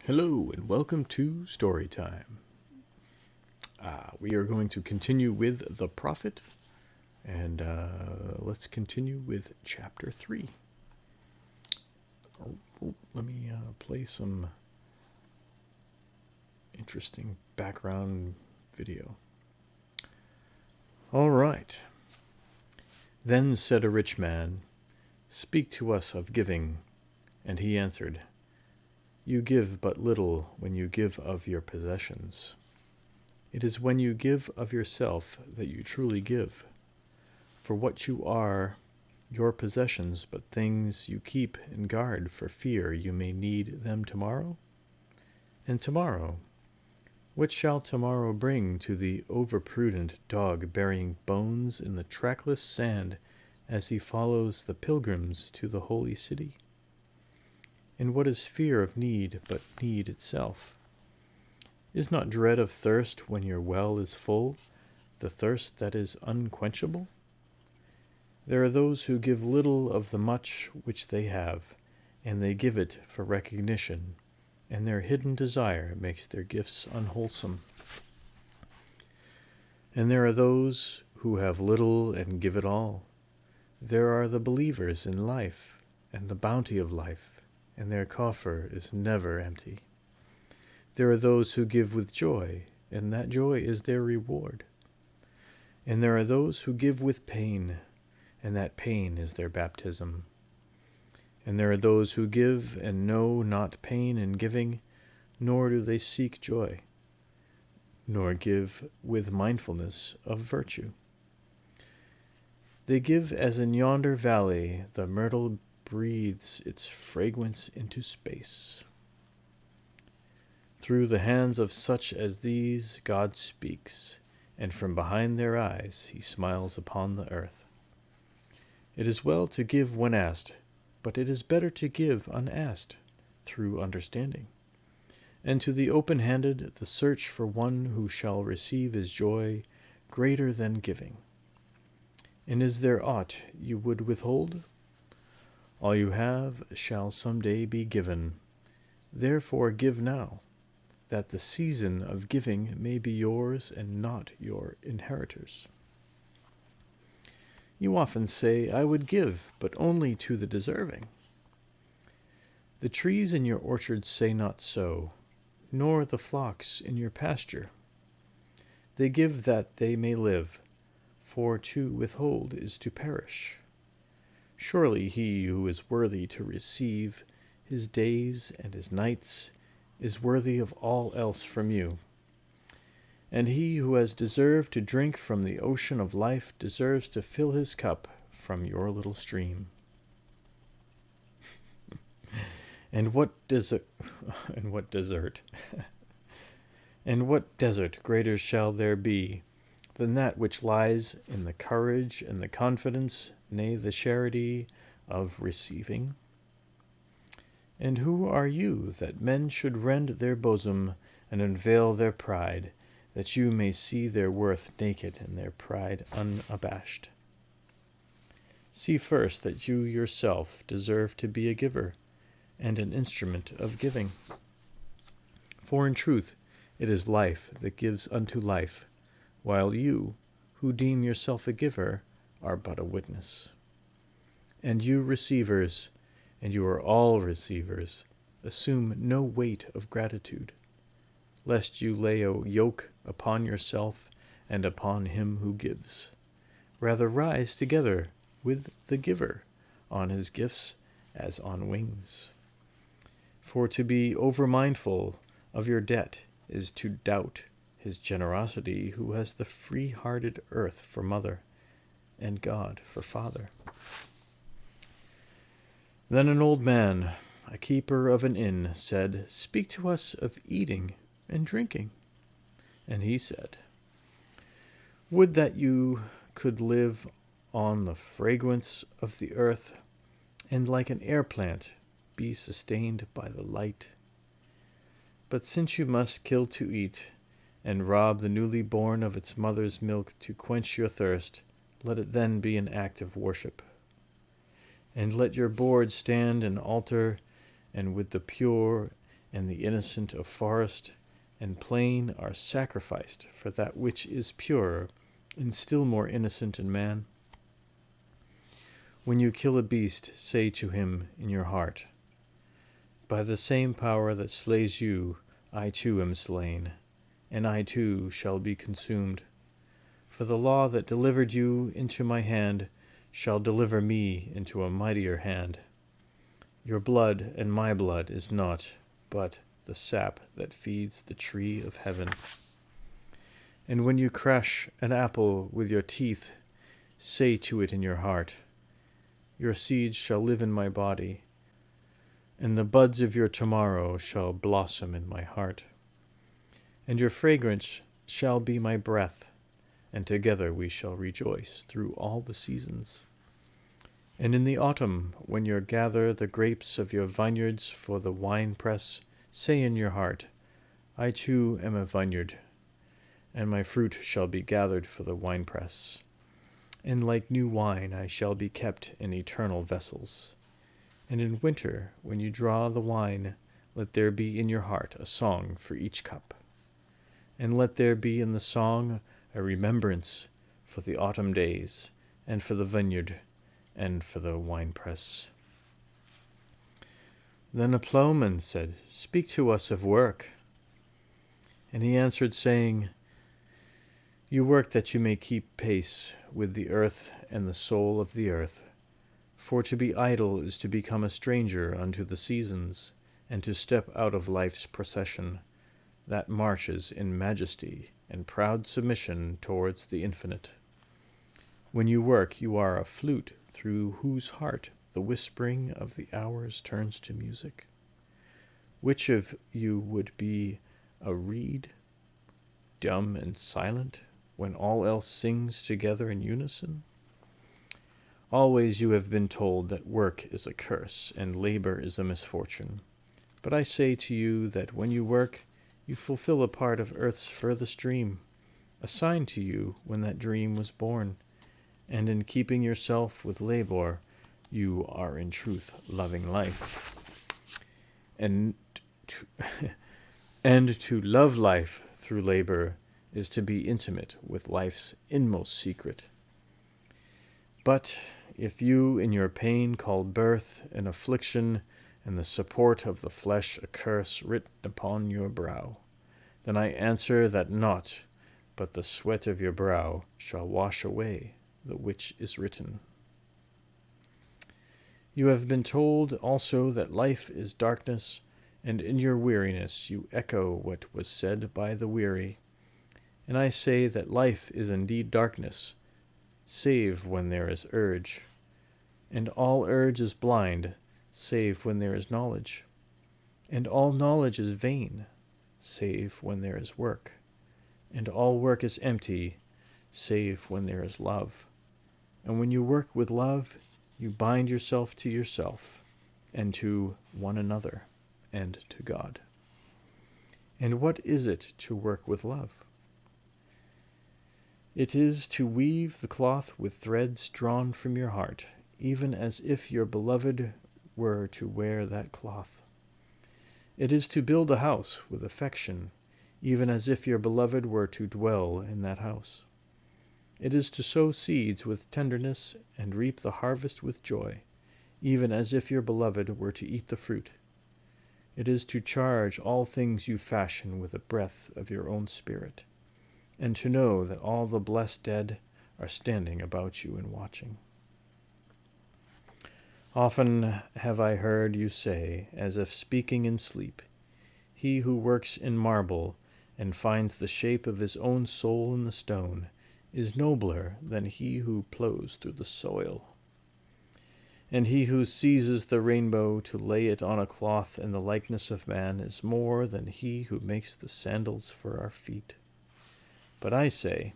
Hello and welcome to Storytime. We are going to continue with The Prophet, and let's continue with Chapter 3. Let me play some interesting background video. All right. Then said a rich man, "Speak to us of giving." And he answered, "You give but little when you give of your possessions. It is when you give of yourself that you truly give. For what you are, your possessions, but things you keep and guard for fear you may need them tomorrow? And tomorrow, what shall tomorrow bring to the overprudent dog burying bones in the trackless sand as he follows the pilgrims to the holy city? And what is fear of need but need itself? Is not dread of thirst when your well is full, the thirst that is unquenchable? There are those who give little of the much which they have, and they give it for recognition, and their hidden desire makes their gifts unwholesome. And there are those who have little and give it all. There are the believers in life and the bounty of life, and their coffer is never empty. There are those who give with joy, and that joy is their reward. And there are those who give with pain, and that pain is their baptism. And there are those who give and know not pain in giving, nor do they seek joy, nor give with mindfulness of virtue. They give as in yonder valley the myrtle breathes its fragrance into space. Through the hands of such as these God speaks, and from behind their eyes he smiles upon the earth. It is well to give when asked, but it is better to give unasked, through understanding. And to the open-handed the search for one who shall receive is joy greater than giving. And is there aught you would withhold? All you have shall some day be given. Therefore give now, that the season of giving may be yours and not your inheritors. You often say, "I would give, but only to the deserving." The trees in your orchard say not so, nor the flocks in your pasture. They give that they may live, for to withhold is to perish. Surely he who is worthy to receive his days and his nights is worthy of all else from you. And he who has deserved to drink from the ocean of life deserves to fill his cup from your little stream. And what desert and what desert greater shall there be than that which lies in the courage and the confidence, nay, the charity of receiving? And who are you that men should rend their bosom and unveil their pride, that you may see their worth naked and their pride unabashed? See first that you yourself deserve to be a giver and an instrument of giving. For in truth it is life that gives unto life, while you, who deem yourself a giver, are but a witness. And you receivers, and you are all receivers, assume no weight of gratitude, lest you lay a yoke upon yourself and upon him who gives. Rather rise together with the giver on his gifts as on wings. For to be over-mindful of your debt is to doubt his generosity, who has the free-hearted earth for mother and God for father. Then an old man, a keeper of an inn, said, "Speak to us of eating and drinking." And he said, "Would that you could live on the fragrance of the earth, and like an air plant be sustained by the light. But since you must kill to eat, and rob the newly born of its mother's milk to quench your thirst, let it then be an act of worship. And let your board stand an altar, and with the pure and the innocent of forest and plain are sacrificed for that which is pure and still more innocent in man? When you kill a beast, say to him in your heart, by the same power that slays you, I too am slain, and I too shall be consumed. For the law that delivered you into my hand shall deliver me into a mightier hand. Your blood and my blood is naught but the sap that feeds the tree of heaven. And when you crush an apple with your teeth, say to it in your heart, your seeds shall live in my body, and the buds of your tomorrow shall blossom in my heart. And your fragrance shall be my breath, and together we shall rejoice through all the seasons. And in the autumn, when you gather the grapes of your vineyards for the winepress, say in your heart, I too am a vineyard, and my fruit shall be gathered for the winepress. And like new wine I shall be kept in eternal vessels. And in winter, when you draw the wine, let there be in your heart a song for each cup. And let there be in the song a remembrance for the autumn days, and for the vineyard, and for the winepress. Then a plowman said, speak to us of work. And he answered, saying, you work that you may keep pace with the earth and the soul of the earth. For to be idle is to become a stranger unto the seasons, and to step out of life's procession, that marches in majesty and proud submission towards the infinite. When you work, you are a flute through whose heart the whispering of the hours turns to music. Which of you would be a reed, dumb and silent, when all else sings together in unison? Always you have been told that work is a curse and labor is a misfortune. But I say to you that when you work, you fulfill a part of earth's furthest dream, assigned to you when that dream was born, and in keeping yourself with labor, you are in truth loving life. And to love life through labor is to be intimate with life's inmost secret. But if you in your pain call birth an affliction, and the support of the flesh a curse written upon your brow, then I answer that naught but the sweat of your brow shall wash away the which is written. You have been told also that life is darkness, and in your weariness you echo what was said by the weary. And I say that life is indeed darkness, save when there is urge, and all urge is blind, save when there is knowledge, and all knowledge is vain, save when there is work, and all work is empty, save when there is love. And when you work with love, you bind yourself to yourself, and to one another, and to God. And what is it to work with love? It is to weave the cloth with threads drawn from your heart, even as if your beloved were to wear that cloth. It is to build a house with affection, even as if your beloved were to dwell in that house. It is to sow seeds with tenderness and reap the harvest with joy, even as if your beloved were to eat the fruit. It is to charge all things you fashion with the breath of your own spirit, and to know that all the blessed dead are standing about you and watching. Often have I heard you say, as if speaking in sleep, he who works in marble and finds the shape of his own soul in the stone is nobler than he who plows through the soil. And he who seizes the rainbow to lay it on a cloth in the likeness of man is more than he who makes the sandals for our feet. But I say,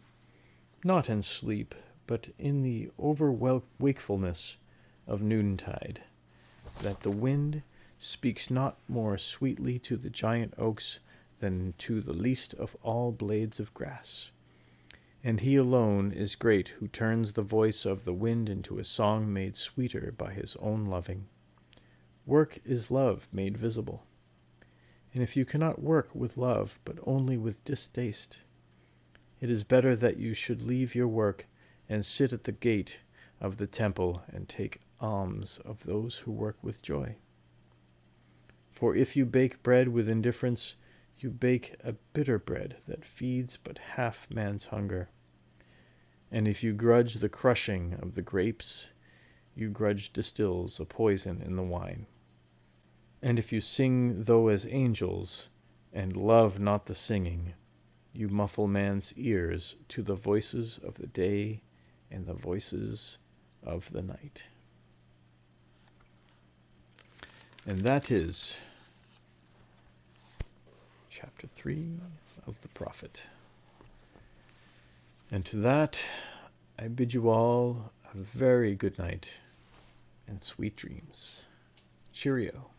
not in sleep, but in the over-wakefulness of noontide, that the wind speaks not more sweetly to the giant oaks than to the least of all blades of grass. And he alone is great who turns the voice of the wind into a song made sweeter by his own loving. Work is love made visible. And if you cannot work with love, but only with distaste, it is better that you should leave your work and sit at the gate of the temple and take alms of those who work with joy. For if you bake bread with indifference, you bake a bitter bread that feeds but half man's hunger. And if you grudge the crushing of the grapes, you grudge distills a poison in the wine. And if you sing though as angels, and love not the singing, you muffle man's ears to the voices of the day and the voices of the night. And that is chapter 3 of the prophet. And to that, I bid you all a very good night and sweet dreams. Cheerio.